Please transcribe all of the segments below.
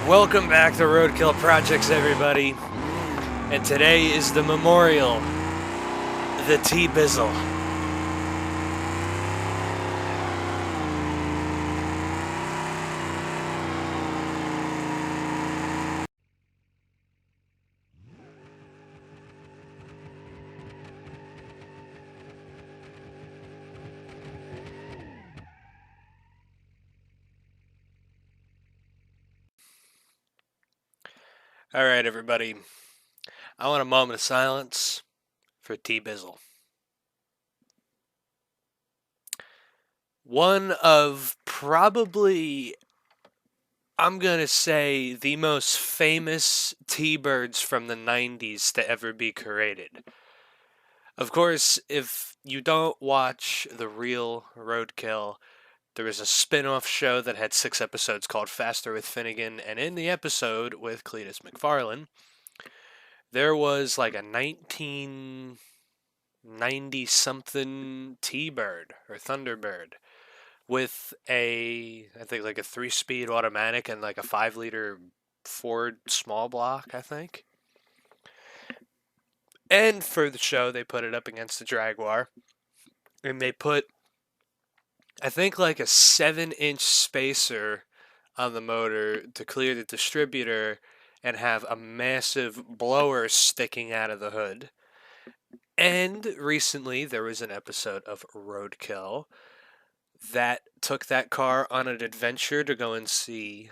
Welcome back to Roadkill Projects, everybody. And today is the memorial, the T-Bizzle. Alright, everybody. I want a moment of silence for T-Bizzle. One of probably, I'm gonna say, the most famous T-Birds from the 90s to ever be created. Of course, if you don't watch the real Roadkill, there was a spin-off show that had 6 episodes called Faster with Finnegan, and in the episode with Cletus McFarlane, there was like a 1990-something T-Bird or Thunderbird with I think like a 3-speed automatic and like a 5-liter Ford small block, I think. And for the show, they put it up against the Jaguar, and they put, I think, like a 7-inch spacer on the motor to clear the distributor and have a massive blower sticking out of the hood. And recently there was an episode of Roadkill that took that car on an adventure to go and see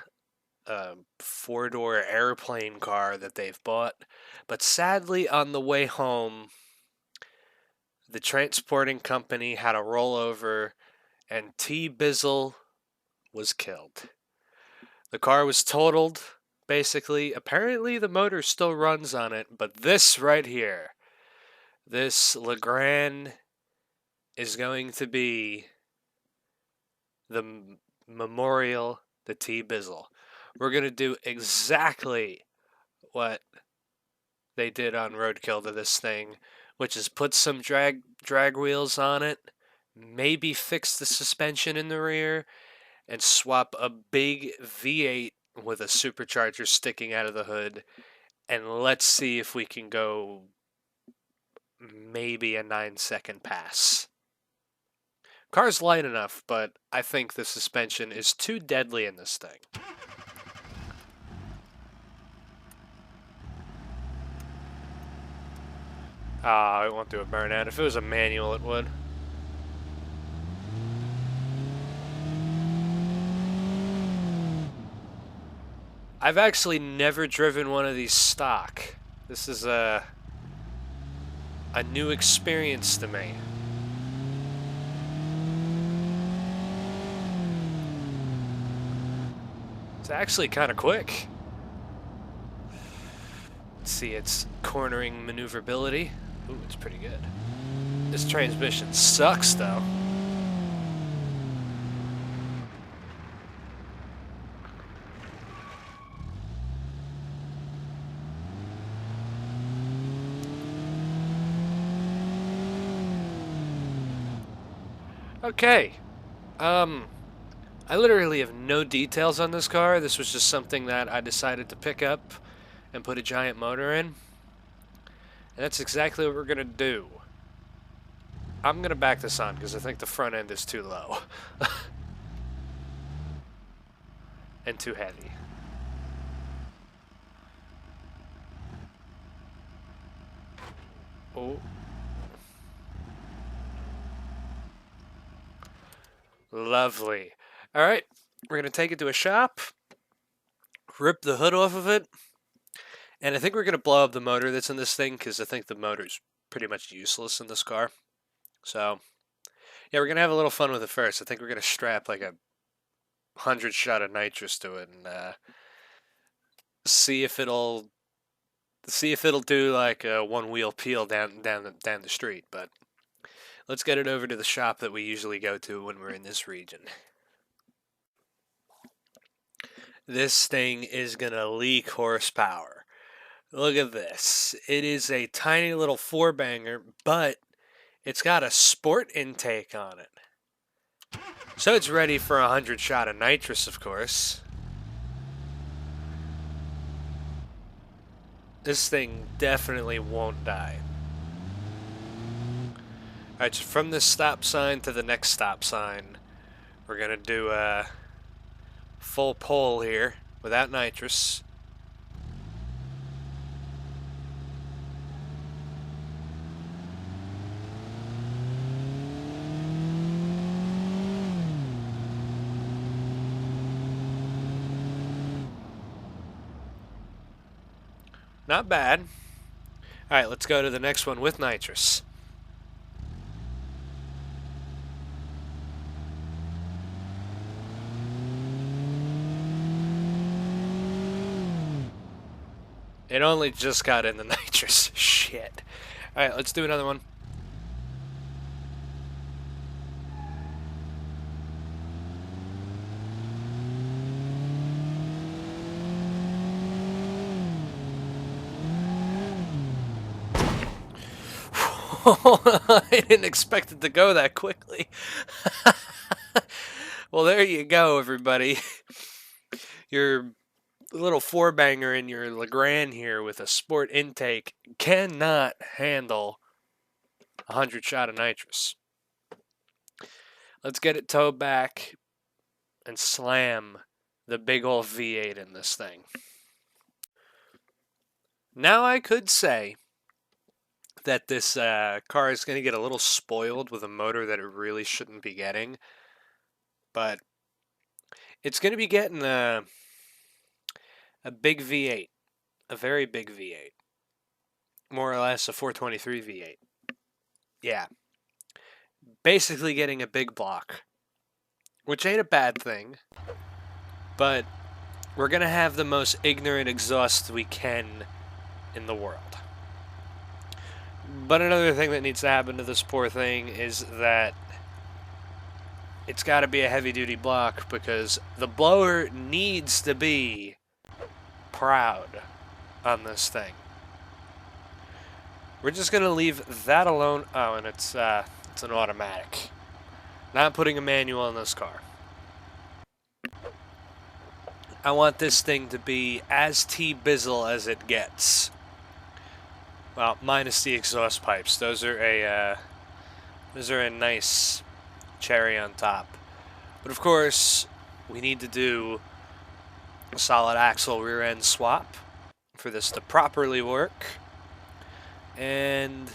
a 4-door airplane car that they've bought. But sadly, on the way home, the transporting company had a rollover and T-Bizzle was killed. The car was totaled, basically. Apparently the motor still runs on it, but this right here, this Legrand, is going to be the memorial, the T-Bizzle. We're going to do exactly what they did on Roadkill to this thing, which is put some drag wheels on it, maybe fix the suspension in the rear, and swap a big V8 with a supercharger sticking out of the hood, and let's see if we can go maybe a 9-second pass. Car's light enough, but I think the suspension is too deadly in this thing. It won't do a burnout. If it was a manual, it would. I've actually never driven one of these stock. This is a new experience to me. It's actually kind of quick. Let's see its cornering maneuverability. Ooh, it's pretty good. This transmission sucks, though. Okay. I literally have no details on this car. This was just something that I decided to pick up and put a giant motor in. And that's exactly what we're going to do. I'm going to back this on because I think the front end is too low. and too heavy. Oh. Lovely. Alright, we're going to take it to a shop, rip the hood off of it, and I think we're going to blow up the motor that's in this thing because I think the motor's pretty much useless in this car. So, yeah, we're going to have a little fun with it first. I think we're going to strap like a 100 shot of nitrous to it and see if it'll do like a one-wheel peel down the street. But let's get it over to the shop that we usually go to when we're in this region. This thing is going to leak horsepower. Look at this. It is a tiny little 4-banger, but it's got a sport intake on it. So it's ready for a 100 shot of nitrous, of course. This thing definitely won't die. Alright, so from this stop sign to the next stop sign, we're gonna do a full pull here without nitrous. Not bad. Alright, let's go to the next one with nitrous. It only just got in the nitrous. Shit. Alright, let's do another one. I didn't expect it to go that quickly. Well, there you go, everybody. Your little four-banger in your Legrand here with a sport intake cannot handle 100 shot of nitrous. Let's get it towed back and slam the big old V8 in this thing. Now I could say that this car is going to get a little spoiled with a motor that it really shouldn't be getting, but it's going to be getting a big V8, a very big V8, more or less a 423 V8. Yeah, basically getting a big block, which ain't a bad thing, but we're going to have the most ignorant exhaust we can in the world. But another thing that needs to happen to this poor thing is that it's got to be a heavy-duty block because the blower needs to be proud on this thing. We're just going to leave that alone. Oh, and it's an automatic. Not putting a manual in this car. I want this thing to be as T-Bizzle as it gets. Well, minus the exhaust pipes. Those are a nice cherry on top. But of course, we need to do a solid axle rear end swap for this to properly work. And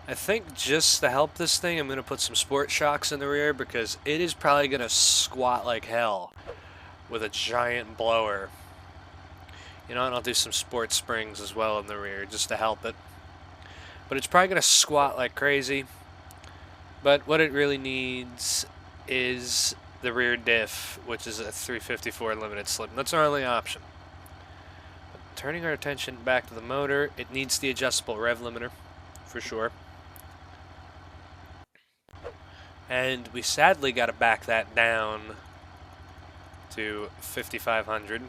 I think just to help this thing, I'm going to put some sport shocks in the rear because it is probably going to squat like hell with a giant blower. You know, and I'll do some sport springs as well in the rear just to help it. But it's probably going to squat like crazy. But what it really needs is the rear diff, which is a 354 limited slip. That's our only option. But turning our attention back to the motor, it needs the adjustable rev limiter, for sure. And we sadly got to back that down to 5,500.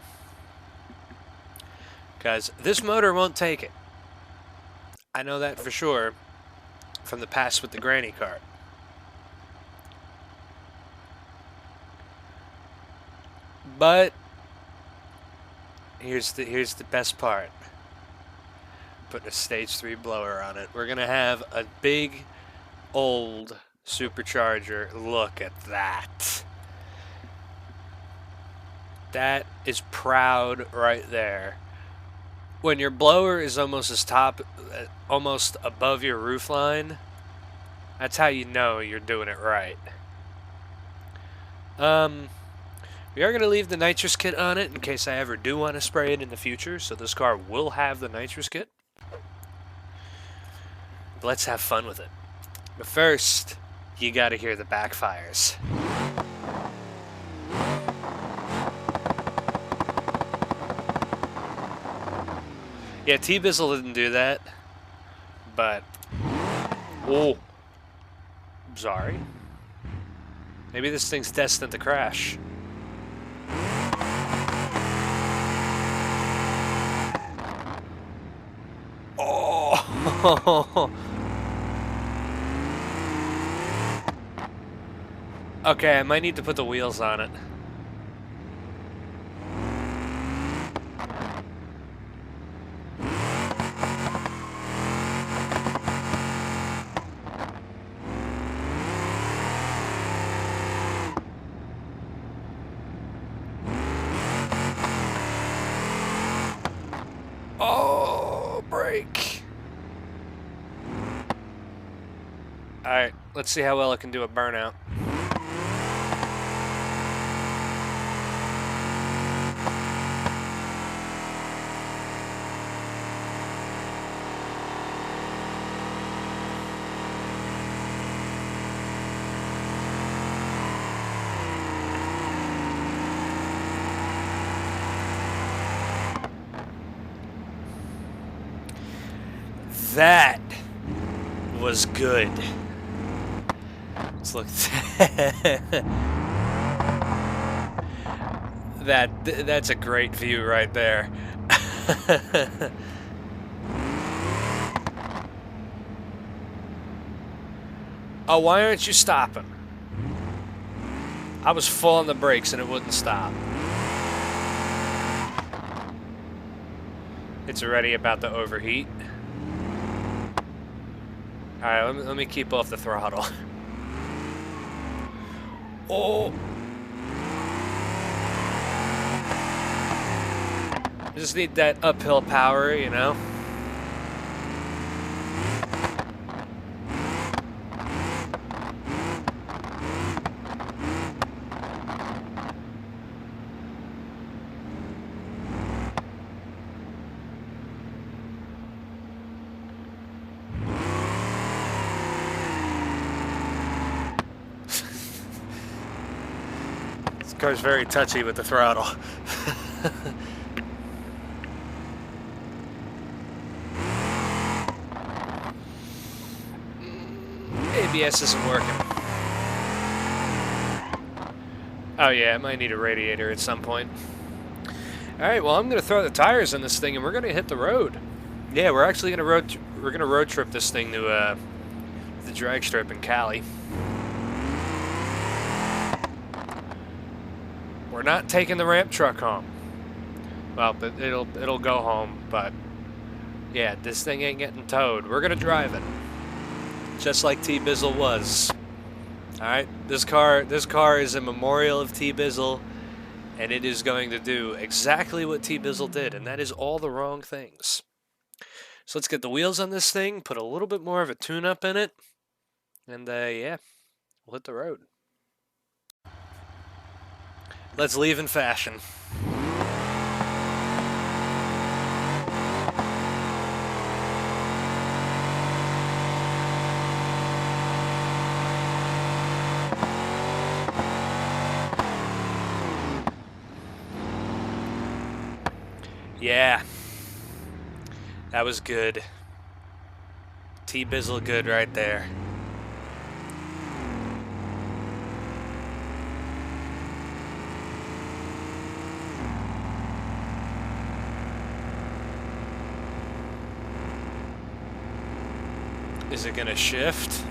Because this motor won't take it. I know that for sure from the past with the granny cart. But here's the best part. Putting a stage 3 blower on it. We're gonna have a big old supercharger. Look at that. That is proud right there. When your blower is almost almost above your roof line, that's how you know you're doing it right. We are going to leave the nitrous kit on it in case I ever do want to spray it in the future, so this car will have the nitrous kit. But let's have fun with it. But first, you got to hear the backfires. Yeah, T-Bizzle didn't do that, but... Oh. Sorry. Maybe this thing's destined to crash. Oh! Okay, I might need to put the wheels on it. brake. Alright, let's see how well it can do a burnout. That was good. Let's look. That's a great view right there. Oh, why aren't you stopping? I was full on the brakes and it wouldn't stop. It's already about to overheat. Alright, let me keep off the throttle. Oh! I just need that uphill power, you know? This car's very touchy with the throttle. ABS isn't working. Oh yeah, it might need a radiator at some point. Alright, well I'm gonna throw the tires in this thing and we're gonna hit the road. Yeah, we're actually gonna road trip this thing to the drag strip in Cali. We're not taking the ramp truck home. Well, it'll go home, but yeah, this thing ain't getting towed. We're gonna drive it. Just like T-Bizzle was. Alright, this car is a memorial of T-Bizzle, and it is going to do exactly what T-Bizzle did, and that is all the wrong things. So let's get the wheels on this thing, put a little bit more of a tune-up in it, and yeah, we'll hit the road. Let's leave in fashion. Yeah, that was good. T-Bizzle good right there. Is it gonna shift?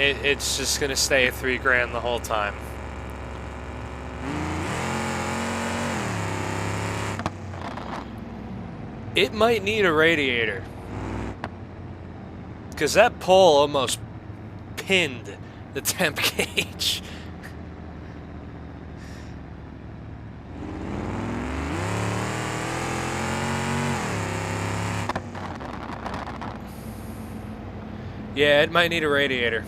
It's just gonna stay at $3 the whole time. It might need a radiator, because that pole almost pinned the temp gauge. Yeah, it might need a radiator.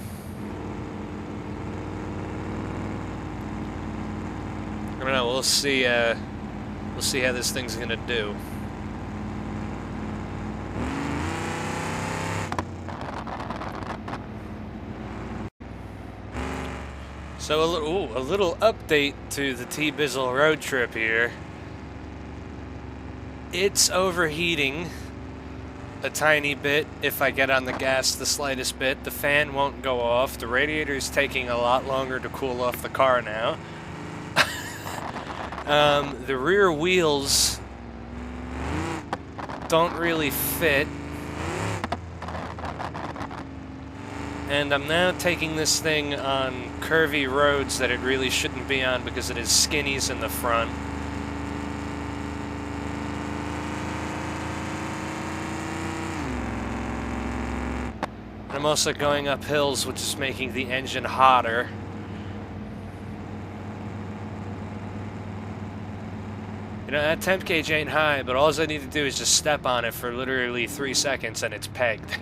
I don't know. We'll see. We'll see how this thing's gonna do. So a little update to the T-Bizzle road trip here. It's overheating a tiny bit if I get on the gas the slightest bit. The fan won't go off. The radiator is taking a lot longer to cool off the car now. The rear wheels don't really fit. And I'm now taking this thing on curvy roads that it really shouldn't be on because it has skinnies in the front. I'm also going up hills, which is making the engine hotter. You know, that temp gauge ain't high, but all I need to do is just step on it for literally 3 seconds and it's pegged.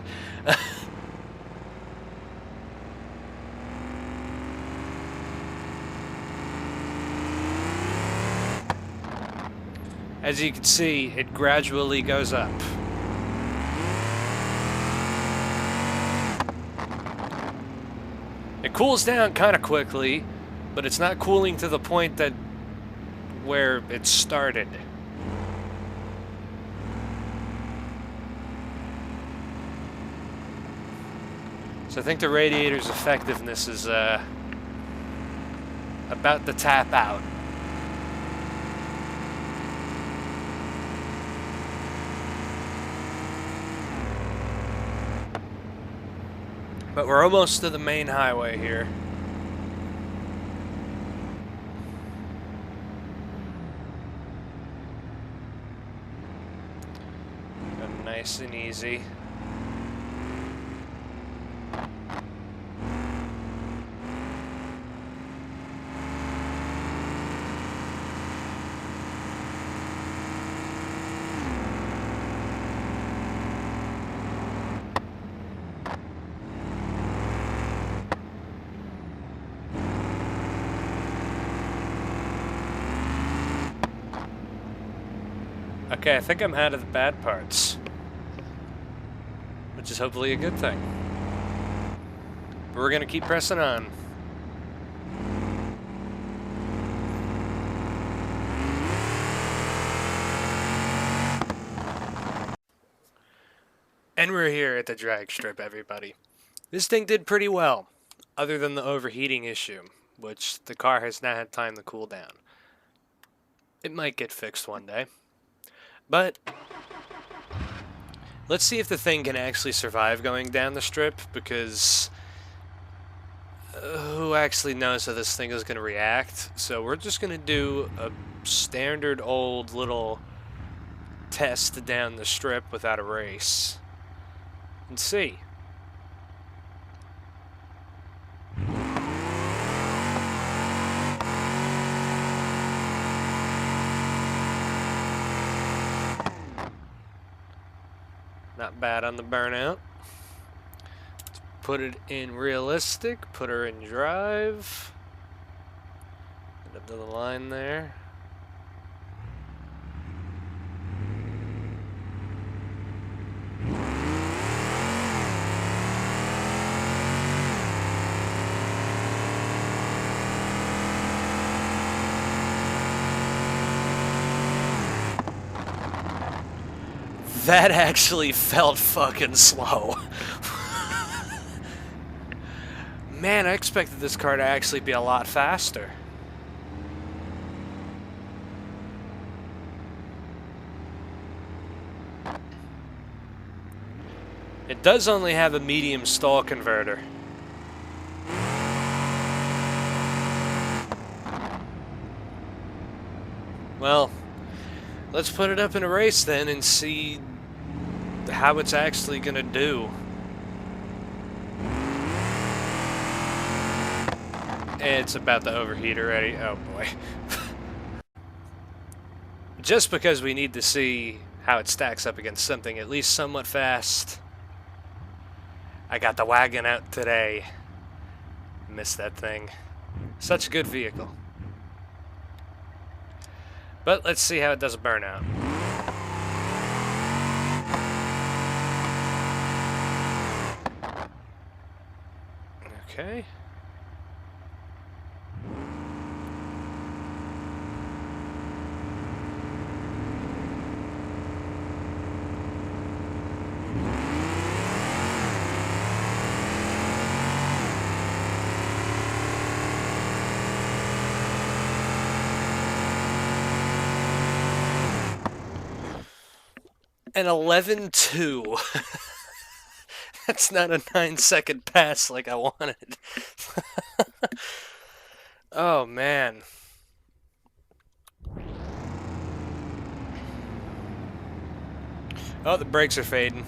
As you can see, it gradually goes up. It cools down kind of quickly, but it's not cooling to the point that where it started. So I think the radiator's effectiveness is about to tap out. But we're almost to the main highway here. Go nice and easy. Okay, I think I'm out of the bad parts, which is hopefully a good thing. But we're gonna keep pressing on. And we're here at the drag strip, everybody. This thing did pretty well, other than the overheating issue, which the car has not had time to cool down. It might get fixed one day. But let's see if the thing can actually survive going down the strip, because who actually knows how this thing is going to react. So we're just going to do a standard old little test down the strip without a race and see. Not bad on the burnout. Let's put it in realistic, put her in drive. Get up to the line there. That actually felt fucking slow. Man, I expected this car to actually be a lot faster. It does only have a medium stall converter. Well, let's put it up in a race then and see how it's actually gonna do. It's about to overheat already. Oh boy. Just because we need to see how it stacks up against something at least somewhat fast. I got the wagon out today. Missed that thing. Such a good vehicle. But let's see how it does a burnout. Okay. An 11.2. That's not a 9-second pass like I wanted. Oh, man. Oh, the brakes are fading.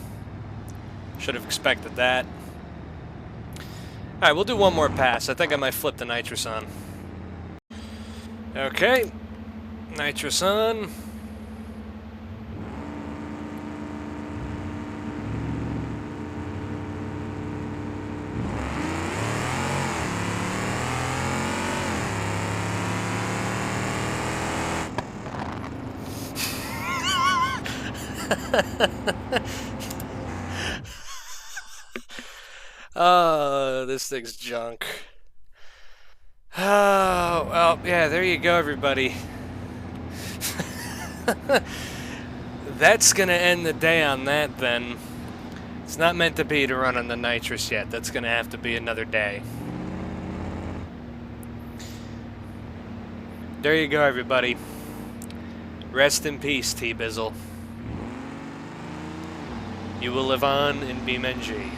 Should have expected that. Alright, we'll do one more pass. I think I might flip the nitrous on. Okay. Nitrous on. Oh, this thing's junk. Oh, well, yeah, there you go, everybody. That's gonna end the day on that, then. It's not meant to be to run on the nitrous yet. That's gonna have to be another day. There you go, everybody. Rest in peace, T-Bizzle. You will live on in BeamNG.